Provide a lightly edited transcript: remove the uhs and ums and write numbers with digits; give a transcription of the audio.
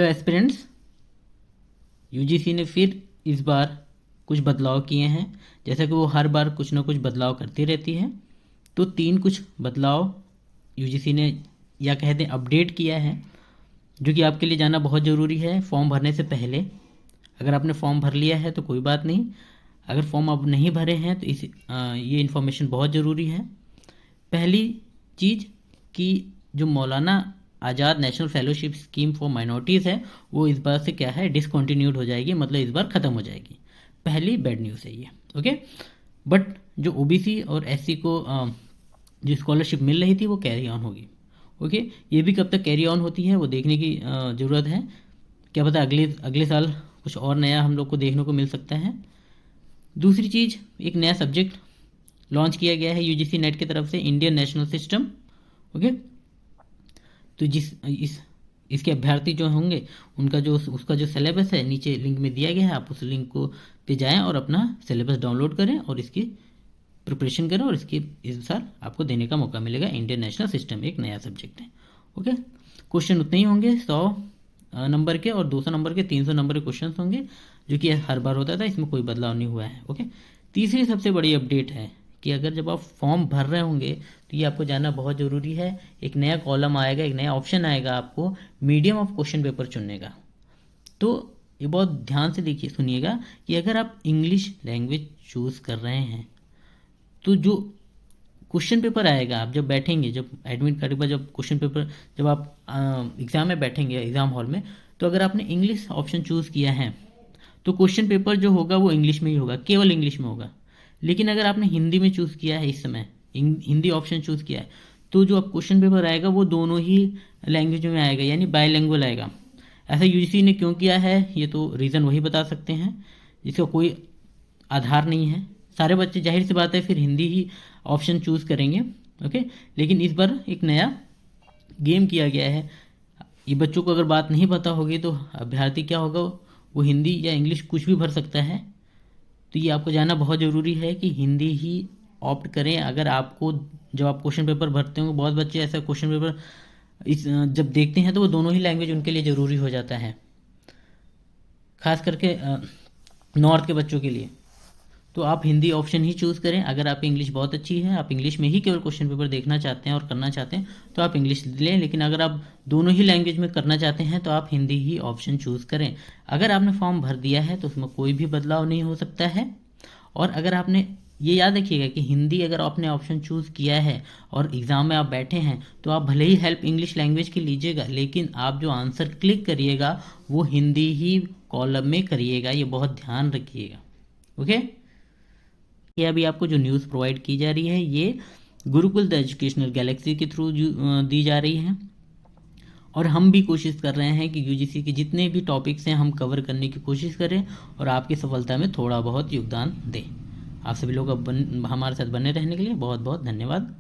Hello aspirants, UGC ने फिर इस बार कुछ बदलाव किए हैं। जैसा कि वो हर बार कुछ ना कुछ बदलाव करती रहती है, तो 3 कुछ बदलाव यूजीसी ने या कह दें अपडेट किया है, जो कि आपके लिए जानना बहुत ज़रूरी है फॉर्म भरने से पहले। अगर आपने फॉर्म भर लिया है तो कोई बात नहीं, अगर फॉर्म अब नहीं भरे हैं तो ये इन्फॉर्मेशन बहुत ज़रूरी है। पहली चीज़ कि जो Maulana Azad national fellowship scheme for minorities है, वो इस बार से क्या है, डिसकंटिन्यूड हो जाएगी, मतलब इस बार ख़त्म हो जाएगी। पहली बैड न्यूज़ है ये, ओके। बट जो ओबीसी और एससी को जो स्कॉलरशिप मिल रही थी वो कैरी ऑन होगी, ओके। ये भी कब तक कैरी ऑन होती है वो देखने की ज़रूरत है। क्या पता अगले साल कुछ और नया हम लोग को देखने को मिल सकता है। दूसरी चीज़, एक नया सब्जेक्ट लॉन्च किया गया है यूजीसी नेट की तरफ से, इंडियन नेशनल सिस्टम, ओके। तो इसके अभ्यर्थी जो होंगे उसका जो सिलेबस है नीचे लिंक में दिया गया है, आप उस लिंक को पे जाएं और अपना सिलेबस डाउनलोड करें और इसकी प्रिपरेशन करें, और इस साल आपको देने का मौका मिलेगा। इंडियन नेशनल सिस्टम एक नया सब्जेक्ट है, ओके। क्वेश्चन उतने ही होंगे, 100 नंबर के, और 200 नंबर के, 300 नंबर के क्वेश्चन होंगे, जो कि हर बार होता था, इसमें कोई बदलाव नहीं हुआ है, ओके। तीसरी सबसे बड़ी अपडेट है कि अगर जब आप फॉर्म भर रहे होंगे तो ये आपको जानना बहुत ज़रूरी है, एक नया कॉलम आएगा, एक नया ऑप्शन आएगा आपको मीडियम ऑफ क्वेश्चन पेपर चुनने का। तो ये बहुत ध्यान से देखिए, सुनिएगा कि अगर आप इंग्लिश लैंग्वेज चूज़ कर रहे हैं तो जो क्वेश्चन पेपर आएगा, आप जब बैठेंगे, जब एडमिट कार्ड के बाद जब क्वेश्चन पेपर, जब आप एग्ज़ाम में बैठेंगे एग्ज़ाम हॉल में, तो अगर आपने इंग्लिश ऑप्शन चूज़ किया है तो क्वेश्चन पेपर जो होगा वो इंग्लिश में ही होगा, केवल इंग्लिश में होगा। लेकिन अगर आपने हिंदी में चूज़ किया है, इस समय हिंदी ऑप्शन चूज़ किया है, तो जो आप क्वेश्चन पेपर आएगा वो दोनों ही लैंग्वेज में आएगा, यानी बाईलैंग्वेज आएगा। ऐसा यूजीसी ने क्यों किया है ये तो रीज़न वही बता सकते हैं, जिसका कोई आधार नहीं है। सारे बच्चे जाहिर सी बात है फिर हिंदी ही ऑप्शन चूज़ करेंगे, ओके। लेकिन इस बार एक नया गेम किया गया है। ये बच्चों को अगर बात नहीं पता होगी तो अभ्यर्थी क्या होगा, वो हिंदी या इंग्लिश कुछ भी भर सकता है। तो ये आपको जानना बहुत ज़रूरी है कि हिंदी ही ऑप्ट करें। अगर आपको, जब आप क्वेश्चन पेपर भरते होंगे, बहुत बच्चे ऐसा क्वेश्चन पेपर जब देखते हैं तो वो दोनों ही लैंग्वेज उनके लिए ज़रूरी हो जाता है, खास करके नॉर्थ के बच्चों के लिए। तो आप हिंदी ऑप्शन ही चूज़ करें। अगर आपकी इंग्लिश बहुत अच्छी है, आप इंग्लिश में ही केवल क्वेश्चन पेपर देखना चाहते हैं और करना चाहते हैं, तो आप इंग्लिश लें। लेकिन अगर आप दोनों ही लैंग्वेज में करना चाहते हैं तो आप हिंदी ही ऑप्शन चूज़ करें। अगर आपने फॉर्म भर दिया है तो उसमें कोई भी बदलाव नहीं हो सकता है। और अगर आपने, ये याद रखिएगा कि हिंदी अगर आपने ऑप्शन चूज़ किया है और एग्ज़ाम में आप बैठे हैं, तो आप भले ही हेल्प इंग्लिश लैंग्वेज की लीजिएगा, लेकिन आप जो आंसर क्लिक करिएगा वो हिंदी ही कॉलम में करिएगा, ये बहुत ध्यान रखिएगा, ओके। ये अभी आपको जो न्यूज़ प्रोवाइड की जा रही है ये गुरुकुल द एजुकेशनल गैलेक्सी के थ्रू दी जा रही है, और हम भी कोशिश कर रहे हैं कि यूजीसी के जितने भी टॉपिक्स हैं हम कवर करने की कोशिश करें और आपकी सफलता में थोड़ा बहुत योगदान दें। आप सभी लोग अब हमारे साथ बने रहने के लिए बहुत बहुत धन्यवाद।